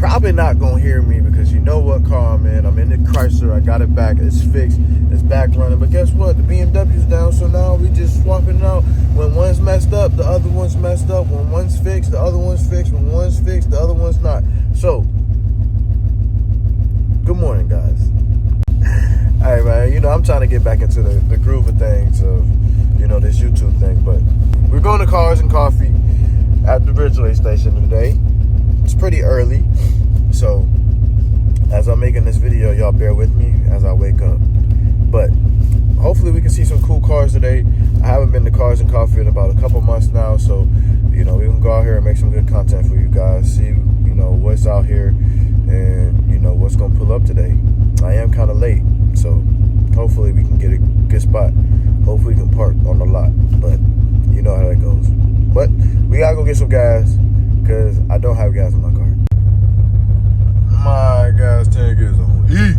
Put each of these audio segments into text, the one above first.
probably not gonna hear me because you know what car I'm in. I'm in the Chrysler. I got it back. It's fixed. It's back running. But guess what? The BMW's down. So now we just swapping it out. When one's messed up, the other one's messed up. When one's fixed, the other one's fixed. When one's fixed, the other one's not. So, good morning, guys. All right, man. You know, I'm trying to get back into the groove of things of, you know, this YouTube thing. But we're going to Cars and Coffee at the Ridgeway station today. It's pretty early, so as I'm making this video, y'all bear with me as I wake up. But hopefully we can see some cool cars today. I haven't been to Cars and Coffee in about a couple months now, so you know, we can go out here and make some good content for you guys. See, you know, what's out here and you know what's gonna pull up today. I am kind of late, so hopefully we can get a good spot. Hopefully we can park on the lot, but you know how that goes. But we gotta go get some gas because I don't have gas in my car. My gas tank is on E.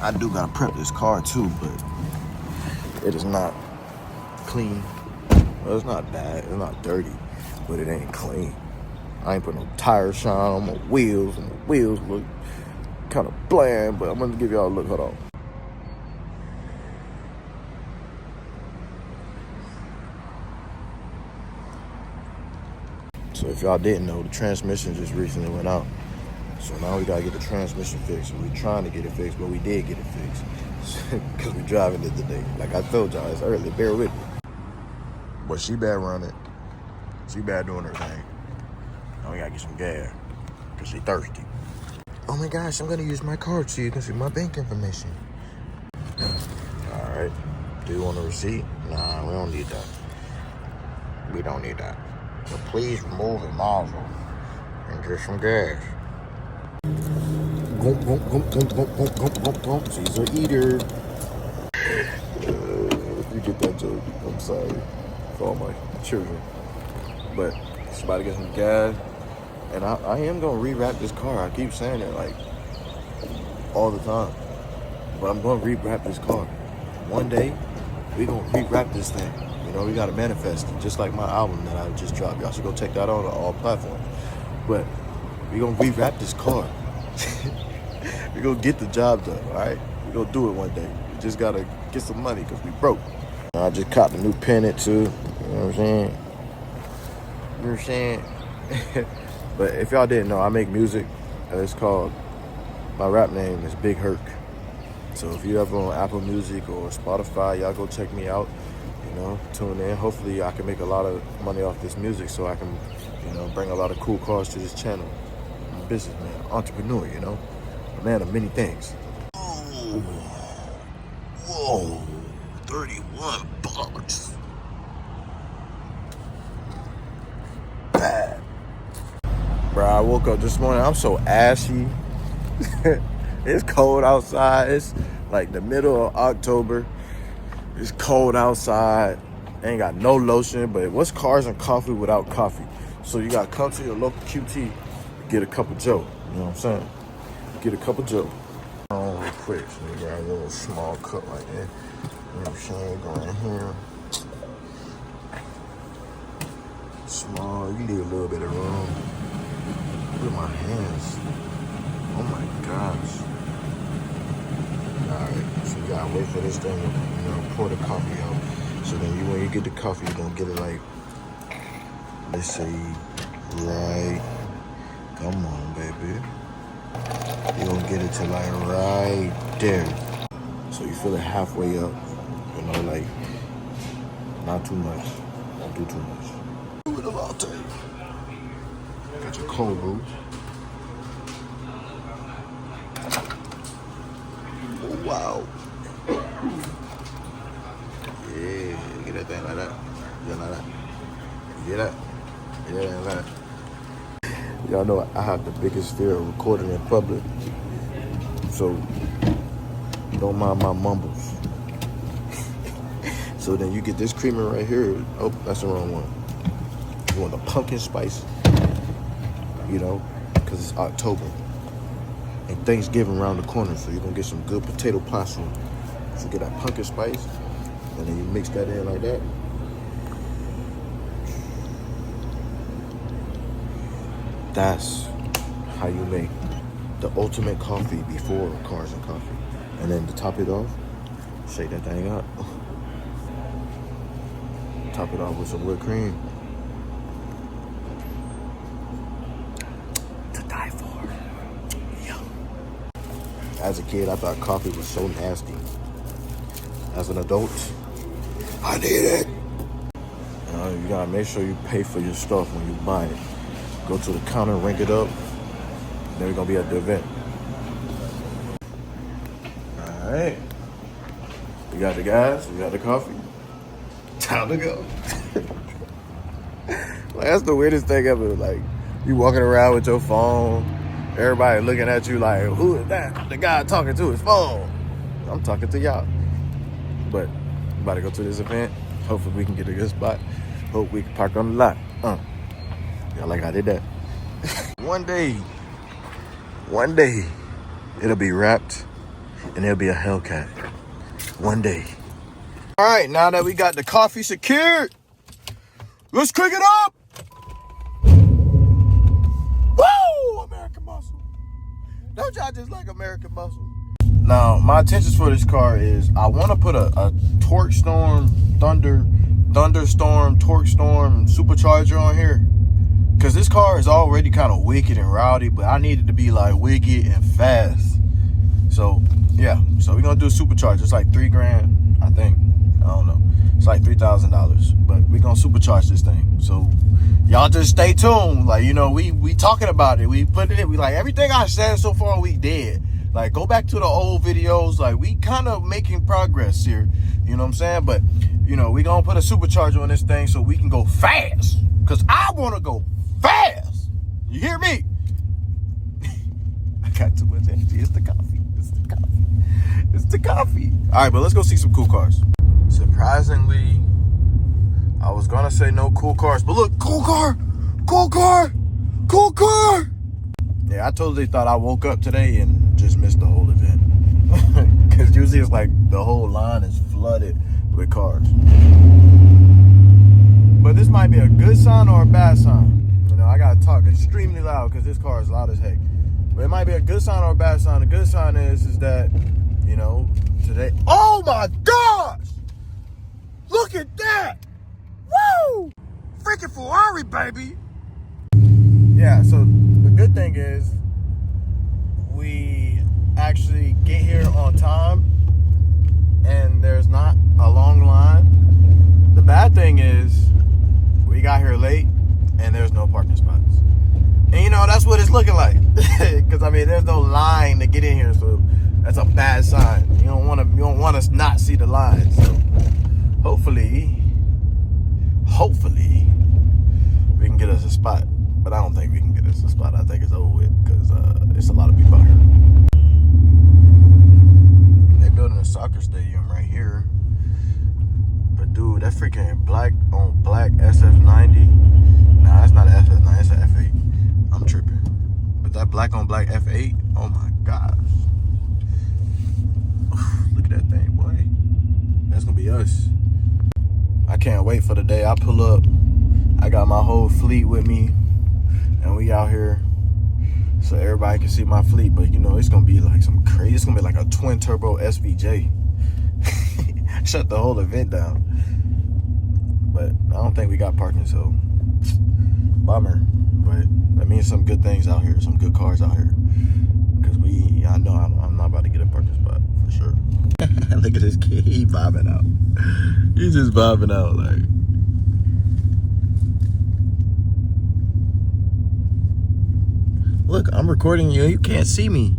I do gotta prep this car too, but it is not clean. Well, it's not bad, it's not dirty, but it ain't clean. I ain't put no tire shine on my wheels, and the wheels look kind of bland, but I'm gonna give y'all a look. Hold on. So if y'all didn't know, the transmission just recently went out. So now we gotta get the transmission fixed. We're trying to get it fixed, but we did get it fixed. Because we're driving it today. Like I told y'all, it's early, bear with me. But she bad running. She bad doing her thing. Now we gotta get some gas, because she thirsty. Oh my gosh, I'm gonna use my card so you can see my bank information. All right, do you want a receipt? Nah, we don't need that. We don't need that. So please remove the nozzle and get some gas. Gump, gump, gump, gump, gump, gump, gump, gump, gump. She's an eater. If you get that joke, I'm sorry for all my children. But it's about to get some gas. And I am going to rewrap this car. I keep saying it like all the time. But I'm going to rewrap this car. One day, we're going to rewrap this thing. You know, we got to manifest it. Just like my album that I just dropped. Y'all should go check that out on all platforms. But we're going to rewrap this car. We're going to get the job done, all right? We're going to do it one day. We just got to get some money because we broke. I just caught the new pennant too. You know what I'm saying? You know what I'm saying? But if y'all didn't know, I make music. It's called, my rap name is Big Herc. So if you ever on Apple Music or Spotify, y'all go check me out. You know, tune in. Hopefully I can make a lot of money off this music so I can, you know, bring a lot of cool cars to this channel. I'm a businessman, entrepreneur, you know, a man of many things. Oh, whoa, 31 bucks. Bad. Bro, I woke up this morning, I'm so ashy. It's cold outside. It's like the middle of October. It's cold outside. Ain't got no lotion, but what's Cars and Coffee without coffee? So you gotta come to your local QT, get a cup of Joe. You know what I'm saying? Get a cup of Joe. Real quick, so you got a little small cup like that. You know what I'm saying? Go in here. Small, you need a little bit of room. Look at my hands. Oh my gosh. Alright, so you gotta wait for this thing to, you know, pour the coffee out. So then when you get the coffee, you're gonna get it like, let's say, right. Come on, baby. You're gonna get it to like right there. So you fill it halfway up, you know, like, not too much. Don't do too much. Do it a latte. Got your cold brew. Oh, wow. Yeah, get that thing like that. Yeah, like that. Get that. Yeah, like that. Y'all know I have the biggest fear of recording in public. So, don't mind my mumbles. So then you get this creamer right here. Oh, that's the wrong one. You want the pumpkin spice, you know, because it's October. And Thanksgiving around the corner, so you're going to get some good potato pasta. So get that pumpkin spice, and then you mix that in like that. That's how you make the ultimate coffee before Cars and Coffee. And then to top it off, shake that thing up. Top it off with some whipped cream. To die for. Yeah. As a kid, I thought coffee was so nasty. As an adult, I need it. You gotta make sure you pay for your stuff when you buy it. Go to the counter, rank it up. Then we're gonna be at the event. All right. We got the gas, we got the coffee. Time to go. Like, that's the weirdest thing ever. Like, you walking around with your phone, everybody looking at you like, who is that? The guy talking to his phone. I'm talking to y'all. But I'm about to go to this event. Hopefully we can get a good spot. Hope we can park on the lot. Y'all like I did that. One day, it'll be wrapped and it'll be a Hellcat. One day. All right, now that we got the coffee secured, let's cook it up. Woo! American Muscle. Don't y'all just like American Muscle? Now, my intentions for this car is I want to put a Torque Storm, Thunderstorm, Torque Storm supercharger on here. Because this car is already kind of wicked and rowdy, but I need it to be like wicked and fast. So, yeah. So, we're going to do a supercharger. It's like $3,000, I think. I don't know. It's like $3,000. But we're going to supercharge this thing. So, y'all just stay tuned. Like, you know, we talking about it. We put it in. We like, everything I said so far, we did. Like, go back to the old videos. Like, we kind of making progress here. You know what I'm saying? But, you know, we going to put a supercharger on this thing so we can go fast. Because I want to go fast. You hear me? I got too much energy. It's the coffee. It's the coffee. It's the coffee. All right, but let's go see some cool cars. Surprisingly, I was going to say no cool cars. But look, cool car. Cool car. Cool car. Yeah, I totally thought I woke up today and just missed the whole event. Because usually it's like the whole line is flooded with cars. But this might be a good sign or a bad sign. You know, I got to talk extremely loud because this car is loud as heck. But it might be a good sign or a bad sign. The good sign is that, you know, today... Oh, my gosh! Look at that! Woo! Freaking Ferrari, baby! Yeah, so the good thing is we actually get here on time and there's not a long line. The bad thing is we got here late and there's no parking spots. And you know, that's what it's looking like. Because I mean, there's no line to get in here, so that's a bad sign. You don't want to not see the line. So hopefully we can get us a spot. But I don't think we can get us a spot. I think it's over with because it's a lot of people out here. They're building a soccer stadium right here. But dude, that freaking black on black SF90. Nah, that's not an SF9, it's an F8. I'm tripping. But that black on black F8, oh my gosh. Look at that thing, boy. That's gonna be us. I can't wait for the day I pull up. I got my whole fleet with me. And we out here so everybody can see my fleet. But, you know, it's going to be like some crazy. It's going to be like a twin turbo SVJ. Shut the whole event down. But I don't think we got parking, so bummer. But that means some good things out here. Some good cars out here. Because I know I'm not about to get a parking spot for sure. Look at this kid. He vibing out. He's just vibing out like. Look, I'm recording you. You can't see me.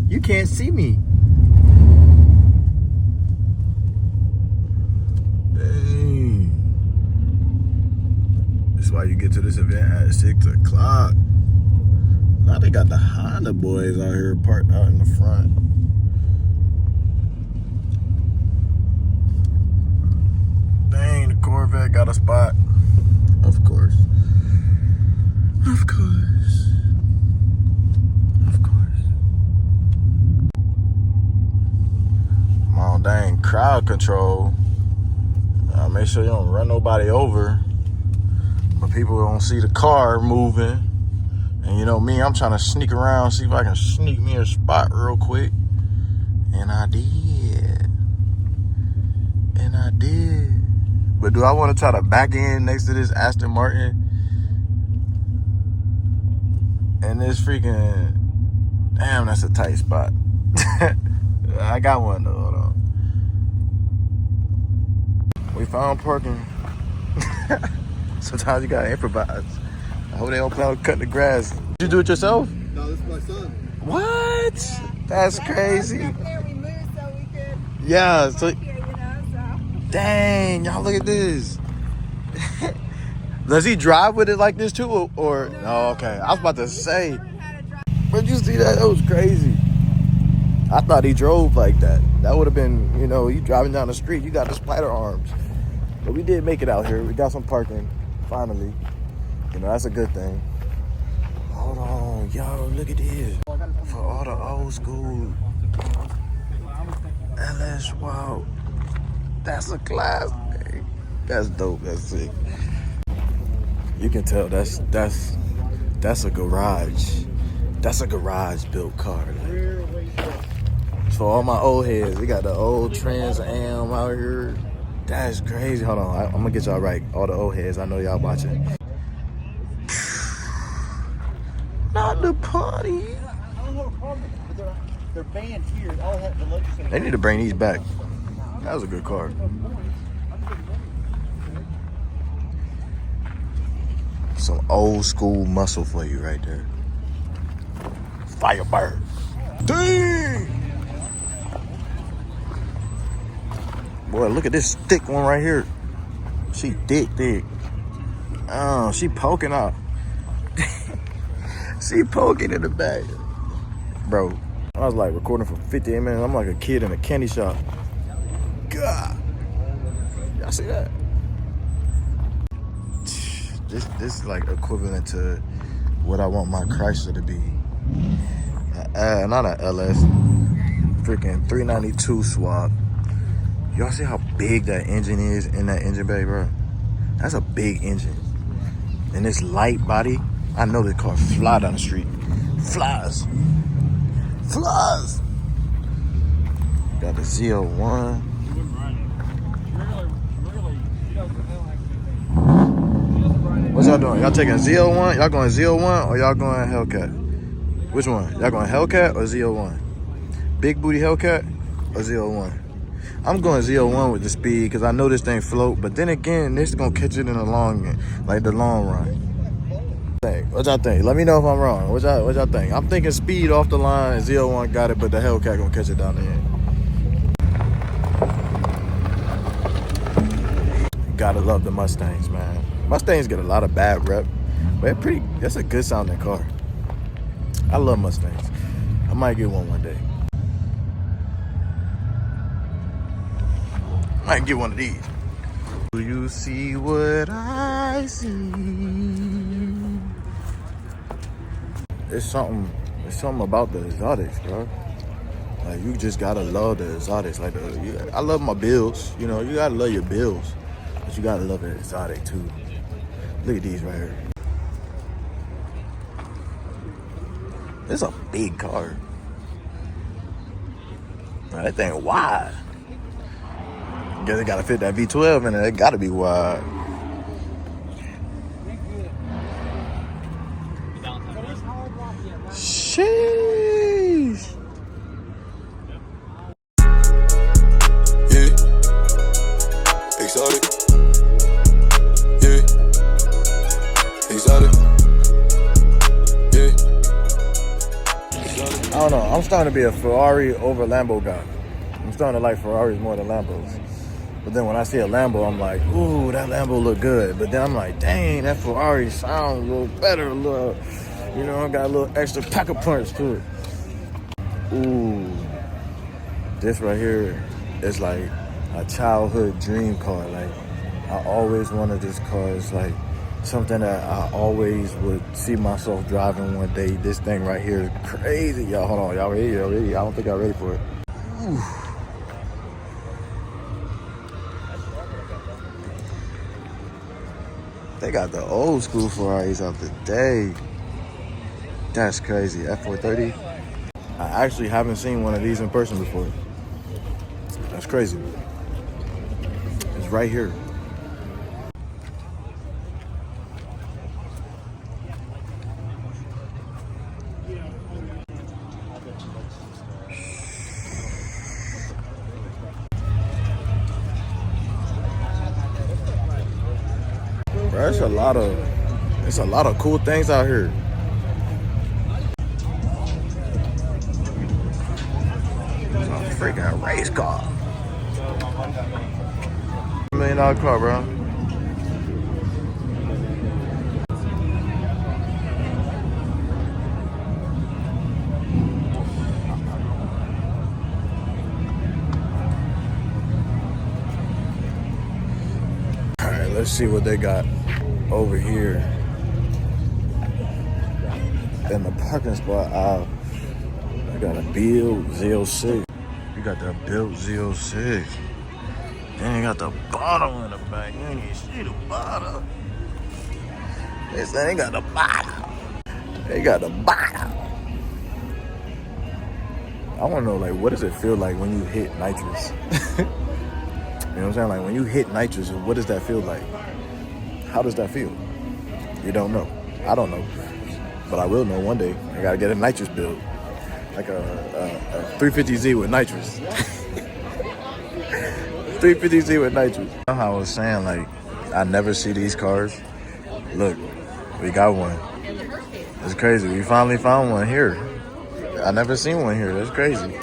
You can't see me. Dang. That's why you get to this event at 6 o'clock. Now they got the Honda boys out here parked out in the front. Dang, the Corvette got a spot. Of course. Of course. Dang, crowd control. Make sure you don't run nobody over, but people don't see the car moving And you know me, I'm trying to sneak around, see if I can sneak me a spot real quick. And I did. And I did. But do I want to try to back in next to this Aston Martin? And this freaking... Damn, that's a tight spot. I got one though, hold on. We found parking. Sometimes you gotta improvise. I hope they don't plan on cutting the grass. Did you do it yourself? No, this is my son. What? That's crazy. We moved so we could Yeah, so here, so. dang, y'all look at this. Does he drive with it like this too, or No, oh, okay. I was about to say, learned how to drive. but you see that? That was crazy. I thought he drove like that. That would have been, you know, you driving down the street, you got the spider arms. But we did make it out here. We got some parking, finally. You know, that's a good thing. Hold on, yo, look at this. For all the old school LS, wow. That's a class. That's dope, that's sick. You can tell that's a garage. That's a garage built car. Like. For all my old heads, we got the old Trans Am out here. That's crazy. Hold on, I'm gonna get y'all right. All the old heads, I know y'all watching. Not the party. I don't have a problem with it, but they're banned here. All have the legislature. They need to bring these back. That was a good car. Some old school muscle for you right there. Firebird. Dang! Boy, look at this thick one right here. She thick. Oh, she poking out. She poking in the back. Bro, I was like recording for 58 minutes. I'm like a kid in a candy shop. God. Y'all see that? This is like equivalent to what I want my Chrysler to be. Not an LS. Freaking 392 swap. Y'all see how big that engine is in that engine bay, bro? That's a big engine. And this light body, I know this car fly down the street. Flies. Got the Z01. What y'all doing? Y'all taking Z01? Y'all going Z01 or y'all going Hellcat? Which one? Y'all going Hellcat or Z01? Big booty Hellcat or Z01? I'm going Z01 with the speed because I know this thing float, but then again, this is gonna catch it in the long run. What y'all think? Let me know if I'm wrong. What y'all think? I'm thinking speed off the line, Z01 got it, but the Hellcat gonna catch it down the end. Gotta love the Mustangs, man. Mustangs get a lot of bad rep, but that's a good sounding car. I love Mustangs. I might get one day. Might get one of these. Do you see what I see? It's something about the exotics, bro. Like, you just gotta love the exotics. Like, I love my bills. You know, you gotta love your bills, but you gotta love the exotic too. Look at these right here. It's a big car. Now, that thing wide. Guess it gotta fit that V12 in it. It gotta be wide. Sheesh. Yeah. Exotic. Yeah. Exotic. Yeah. Exotic. I don't know. I'm starting to be a Ferrari over Lambo guy. I'm starting to like Ferraris more than Lambos. But then when I see a Lambo, I'm like, ooh, that Lambo look good. But then I'm like, dang, that Ferrari sounds a little better, a little, you know, got a little extra pack of punch to it. Ooh, this right here is like a childhood dream car. Like, I always wanted this car. It's like something that I always would see myself driving one day. This thing right here is crazy. Y'all, hold on, y'all ready? I don't think y'all ready for it. Ooh. They got the old school Ferraris out today. That's crazy. F430. I actually haven't seen one of these in person before. That's crazy. It's right here. Bro, it's a lot of cool things out here. It's a freaking race car. $1 million car, bro. All right, let's see what they got over here in the parking spot. I got a Build Z06. You got the Build Z06. Then you got the bottom in the back. You ain't even see the bottom. They say they got the bottom. They got the bottom. I want to know, like, what does it feel like when you hit nitrous? You know what I'm saying? Like, when you hit nitrous, what does that feel like? How does that feel? You don't know. I don't know. But I will know one day. I gotta get a nitrous build. Like a 350Z with nitrous. 350Z with nitrous. I was saying, like, I never see these cars. Look, we got one. It's crazy. We finally found one here. I never seen one here. That's crazy.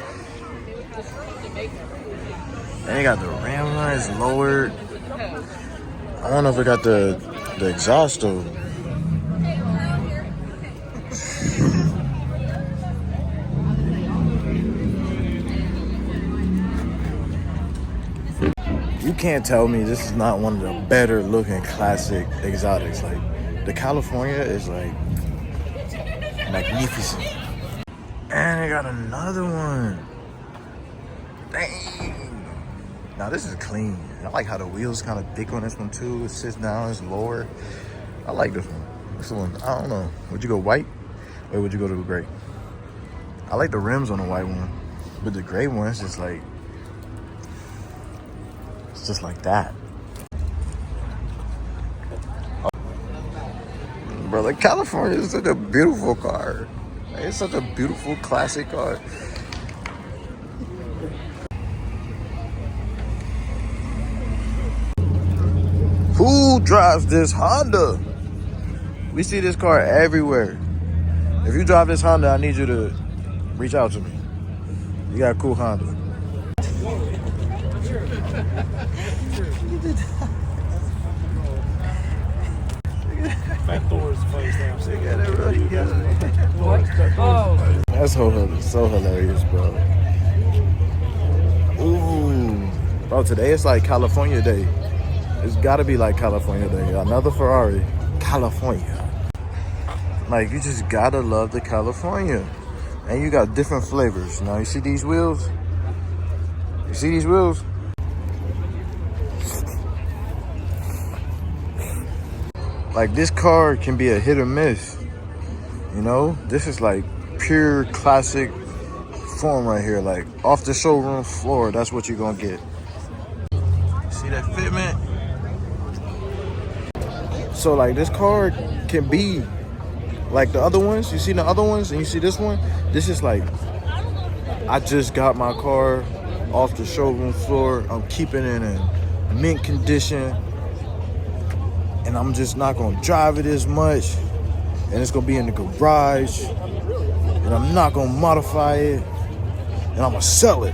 And they got the ram lines lowered. I don't know if it got the exhaust though. You can't tell me this is not one of the better looking classic exotics. Like, the California is like magnificent. And they got another one. Dang. Now this is clean. I like how the wheels kind of thick on this one too. It sits down, it's lower. I like this one. This one, I don't know. Would you go white or would you go to the gray? I like the rims on the white one, but the gray one is just like, it's just like that. Bro, like, California is such a beautiful car. It's such a beautiful classic car. Who drives this Honda? We see this car everywhere. If you drive this Honda, I need you to reach out to me. You got a cool Honda. That's so hilarious, bro. Ooh. Bro, today it's like California Day. It's gotta be like California Day. Another Ferrari. California. Like, you just gotta love the California. And you got different flavors. Now, you see these wheels? You see these wheels? Like, this car can be a hit or miss. You know? This is like pure classic form right here. Like, off the showroom floor, that's what you're gonna get. See that fitment? So, like, this car can be like the other ones. You see the other ones and you see this one? This is like, I just got my car off the showroom floor. I'm keeping it in mint condition. And I'm just not gonna drive it as much. And it's gonna be in the garage. And I'm not gonna modify it. And I'm gonna sell it.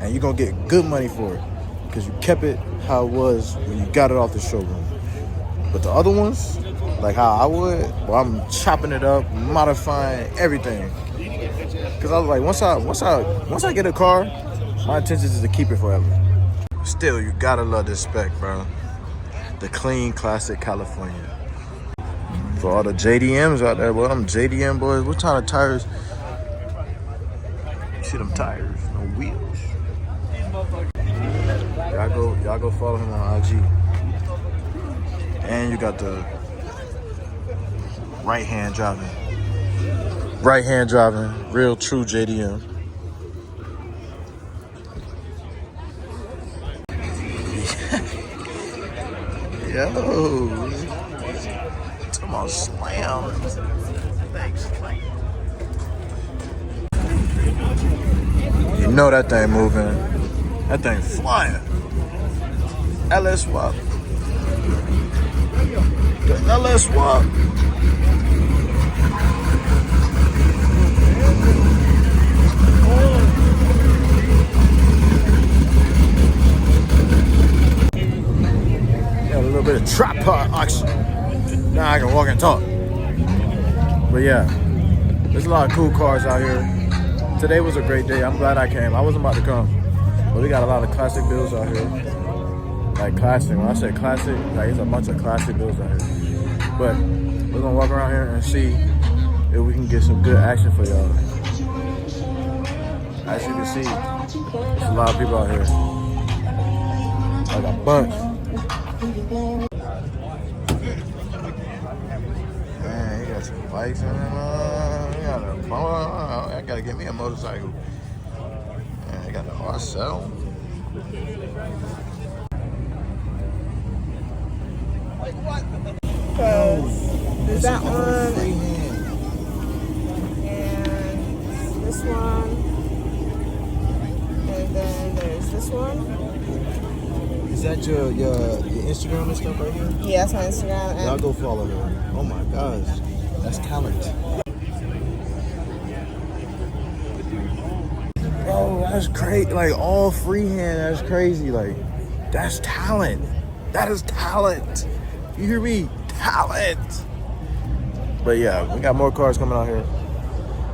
And you're gonna get good money for it. Because you kept it how it was when you got it off the showroom. But the other ones, like how I would, well, I'm chopping it up, modifying everything. Because I was like, once I get a car, my intention is to keep it forever. Still, you gotta love this spec, bro. The clean, classic California. For all the JDMs out there, well, I'm JDM boys. What kind of tires? You see them tires, no wheels. Y'all go follow him on IG. And you got the right hand driving. Right hand driving, real true JDM. Yo, come on, slam. Thanks. You know that thing moving. That thing flying. LS swap. The LS swap. Got a little bit of tripod action. Now I can walk and talk. But yeah, there's a lot of cool cars out here. Today was a great day. I'm glad I came. I wasn't about to come. But we got a lot of classic builds out here. Like classic. When I say classic, like it's a bunch of classic builds out here. But we're gonna walk around here and see if we can get some good action for y'all. As you can see, there's a lot of people out here. Like a bunch. Man, you got some bikes in there. I gotta get me a motorcycle. Man, I got the R7. Because there's that one, and this one, and then there's this one. Is that your Instagram and stuff right here? Yeah, that's my Instagram. Y'all go follow her. Oh my gosh, that's talent. Bro, that's crazy. Like all freehand, that's crazy. Like, that's talent. That is talent. You hear me? Talent. But yeah, we got more cars coming out here.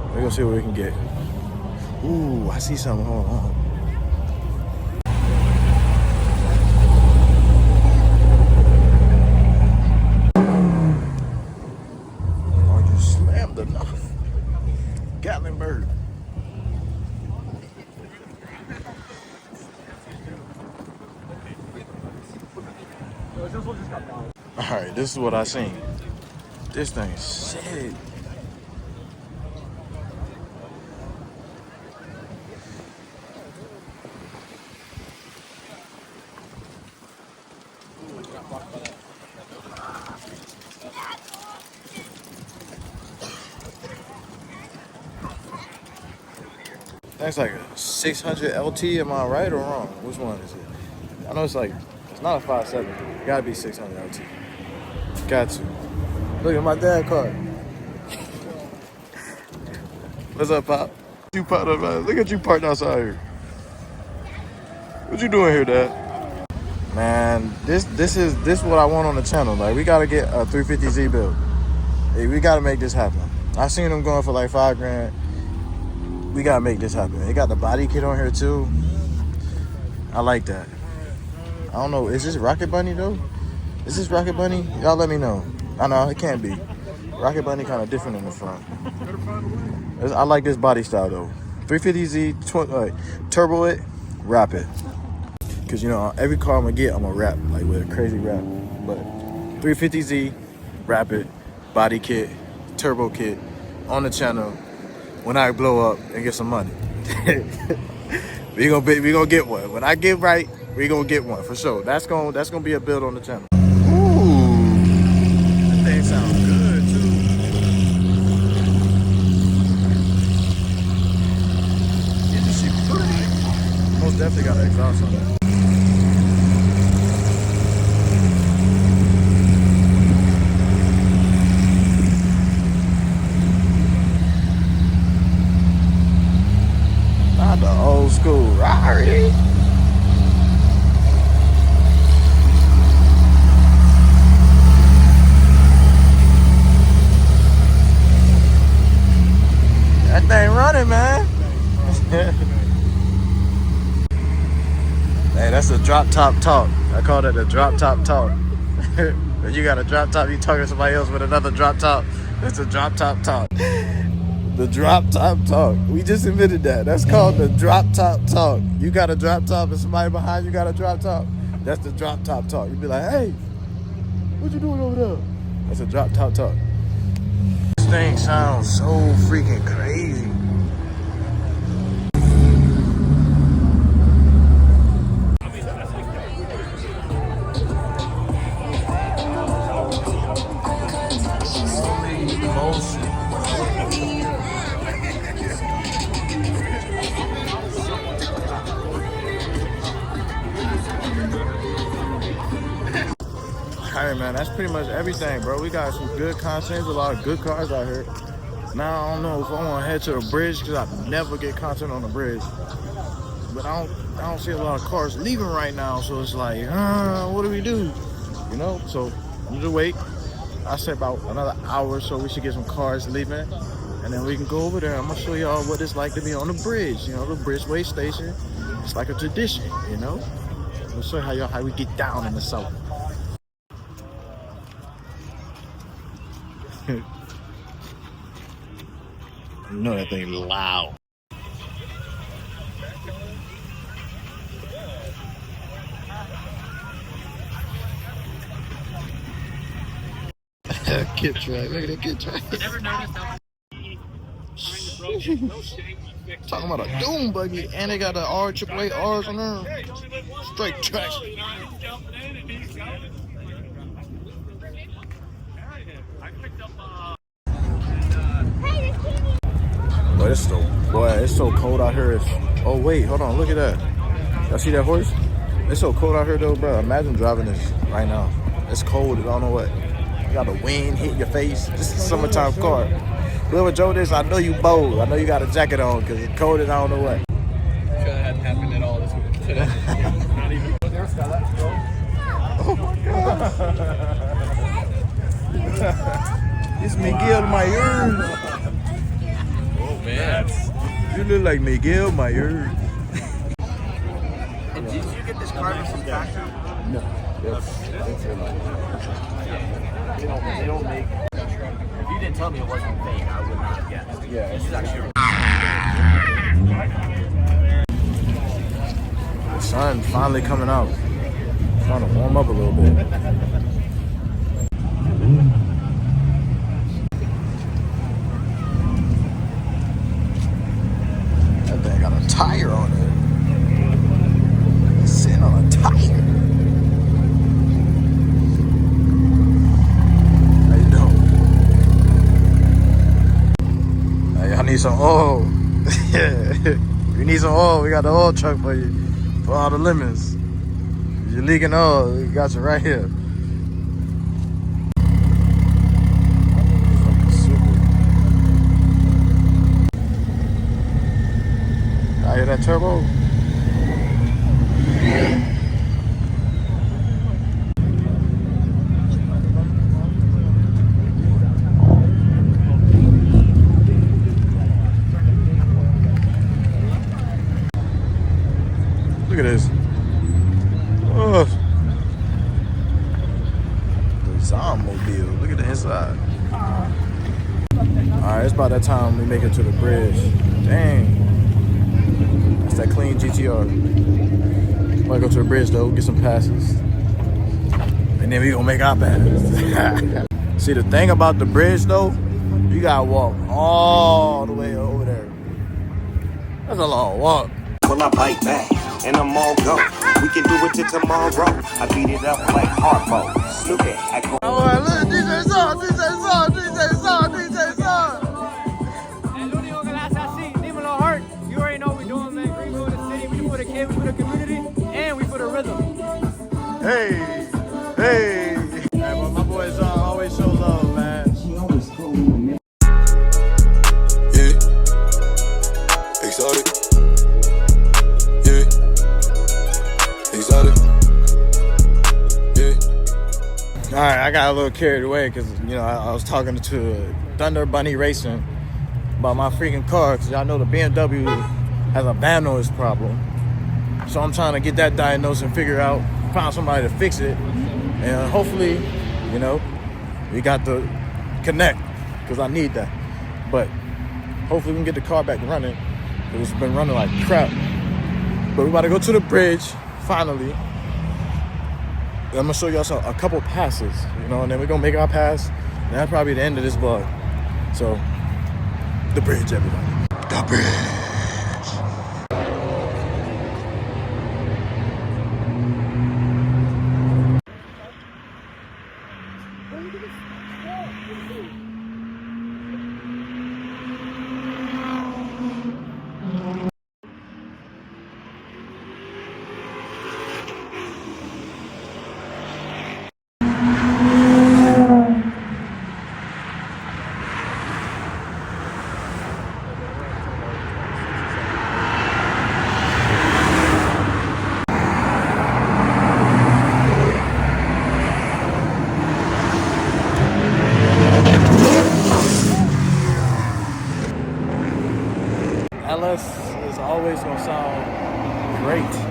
We're gonna see what we can get. Ooh, I see something. Hold on. Oh, you slammed enough. Gatlinburg. Alright, this is what I seen. This thing's sick. That's like a 600 LT, am I right or wrong? Which one is it? I know it's like, it's not a 5.7. It gotta be 600 LT. Got to. Look at my dad car. What's up, Pop? You parked up, man. Look at you parked outside here. What you doing here, Dad? Man, this is what I want on the channel. Like, we gotta get a 350Z build. Hey, we gotta make this happen. I seen them going for like $5,000. We gotta make this happen. They got the body kit on here too. I like that. I don't know, is this Rocket Bunny though? Is this Rocket Bunny? Y'all let me know. I know, it can't be. Rocket Bunny kind of different in the front. I like this body style though. 350Z, turbo it, wrap it. Cause you know, every car I'm gonna get, I'm gonna wrap, like with a crazy wrap. But 350Z, wrap it, body kit, turbo kit, on the channel. When I blow up and get some money. we gonna get one. When I get right, we gonna get one for sure. That's gonna be a build on the channel. Ooh, that thing sounds good too. Isn't she pretty? Most definitely got an exhaust on that. Not the old school Rari. That thing running, man. Hey, that's a drop top talk. I call that a drop top talk. When you got a drop top, you talking to somebody else with another drop top. It's a drop top talk. The drop top talk. We just invented that. That's called the drop top talk. You got a drop top and somebody behind you got a drop top. That's the drop top talk. You be like, hey, what you doing over there? That's a drop top talk. thing sounds so freaking crazy. Holy motion. Alright, man, that's pretty much everything, bro. We got some good content, a lot of good cars out here. Now I don't know if I want to head to the bridge because I never get content on the bridge. But I don't see a lot of cars leaving right now, so it's like, what do we do? You know, so I'm just wait. I said about another hour or so we should get some cars leaving, and then we can go over there. I'm gonna show y'all what it's like to be on the bridge. You know, the Bridgeway station. It's like a tradition, you know. I'll show you how we get down in the south. You know that thing loud. Kid track, look at that kid track. Never noticed how talking about a doom buggy, and they got the AAA R's on there. Straight trash. But it's so cold out here. Oh wait, hold on, look at that. Y'all see that horse? It's so cold out here though, bro. Imagine driving this right now. It's cold, I don't know what. You got the wind hitting your face. This is a summertime car. Whoever drove this, I know you bold. I know you got a jacket on because it's cold as I don't know what. Sure that hadn't happened at all this week today. Not even. There's Skylight. Oh my God. It's Miguel Myers. Oh man. You look like Miguel Myers. And did you get this car from factory? No. Yes. They don't make. If you didn't tell me it wasn't fake, I would not have guessed. Yeah. This is actually. The sun finally coming out. It's trying to warm up a little bit. That thing got a tire on it. It's sitting on a tire. I need some oil. Yeah. You need some oil, we got the oil truck for you. For all the lemons. If you're leaking oil, we got you right here. I hear that turbo? Look at this. Oh. The Zombmobile. Look at the inside. Alright, it's about that time we make it to the bridge. Dang. That's that clean GTR. Might go to the bridge though, get some passes. And then we gonna make our passes. See, the thing about the bridge though, you gotta walk all the way over there. That's a long walk. Will I bite back? And I'm all go. We can do it till tomorrow. I beat it up like Harpo. Snoopy, I go. Oh, look, DJ Saw, DJ Saw, DJ Saw, DJ Saw. El único que la hace así, dímelo Hart. You already know what we're doing, man. Greenville, the city, we put a kid, we put a community, and we put a rhythm. Hey, hey. Hey, well, my boys always show love, man. Yeah. Exotic. Yeah. Exotic. Yeah. All right, I got a little carried away because, you know, I was talking to Thunder Bunny Racing about my freaking car because y'all know the BMW has a van noise problem. So I'm trying to get that diagnosed and figure out, find somebody to fix it. And hopefully, you know, we got the connect because I need that. But hopefully we can get the car back running because it's been running like crap. But we about to go to the bridge, finally. I'm gonna show y'all a couple passes, you know, and then we're gonna make our pass. And that's probably the end of this vlog. So, the bridge, everybody. The bridge. LS is always gonna sound great.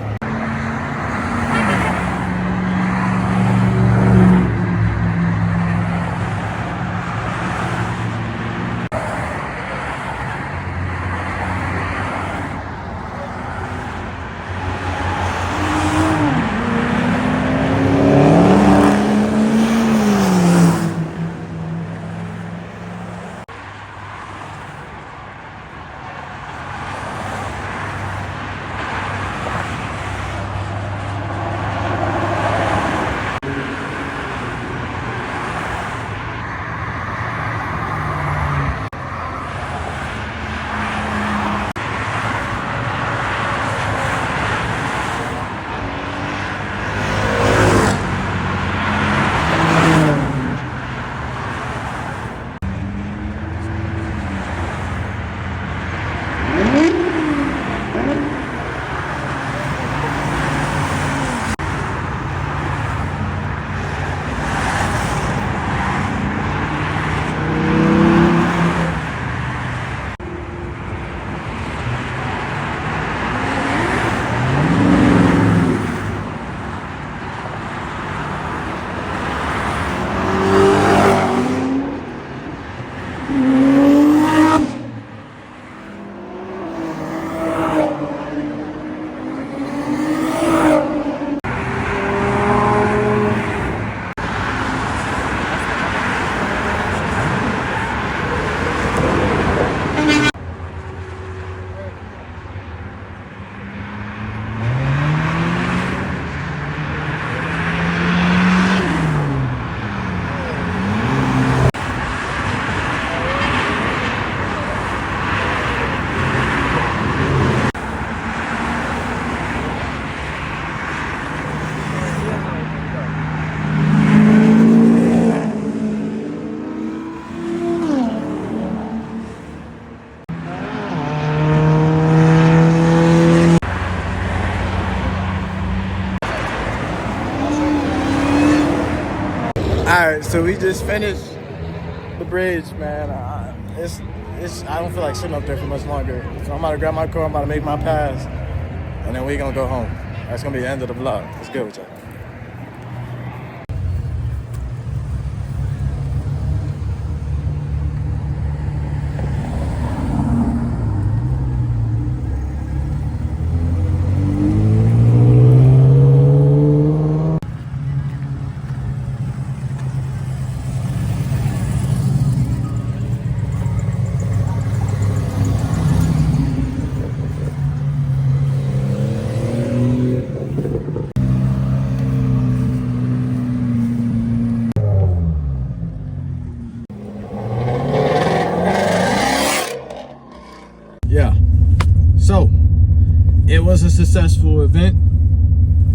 Alright, so we just finished the bridge, man. I don't feel like sitting up there for much longer. So I'm about to grab my car, I'm about to make my pass, and then we're gonna go home. That's gonna be the end of the vlog. Let's go with y'all. Yeah, so it was a successful event.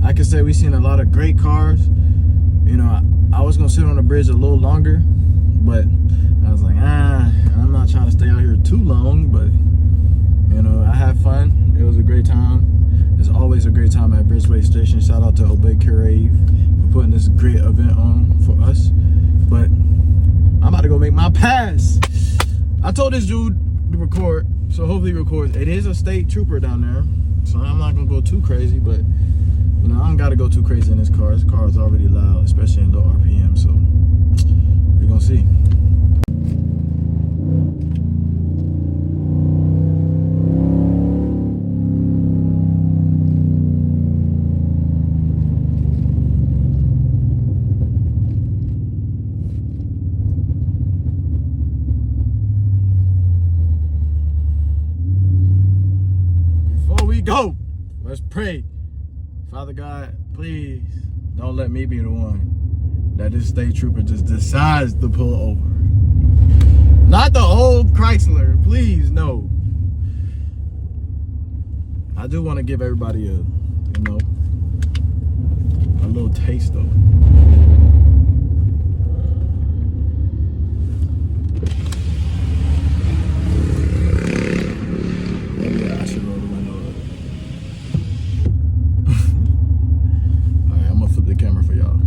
I can say we've seen a lot of great cars. You know, I was gonna sit on the bridge a little longer, but I was like, I'm not trying to stay out here too long, but you know, I had fun. It was a great time. It's always a great time at Bridgeway Station. Shout out to Obey Curave for putting this great event on for us. But I'm about to go make my pass. I told this dude to record, so hopefully he records. It is a state trooper down there, so I'm not gonna go too crazy, but you know, I don't gotta go too crazy in this car. This car is already loud, especially in low RPM, so we're gonna see. go. Let's pray. Father God, please don't let me be the one that this state trooper just decides to pull over. Not the old Chrysler, please, no. I do want to give everybody a little taste though. Yeah, I should roll the window up. Alright, I'm gonna flip the camera for y'all.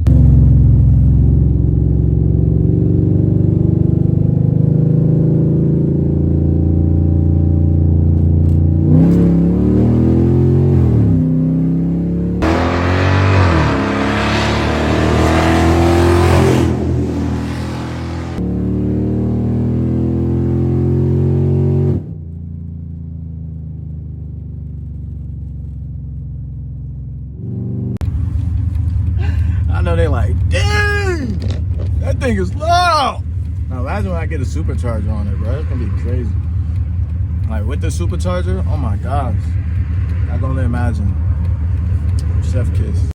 I know they're like, dang, that thing is loud. Now imagine when I get a supercharger on it, bro. It's gonna be crazy. Like with the supercharger, oh my gosh. I can only imagine. Chef kiss.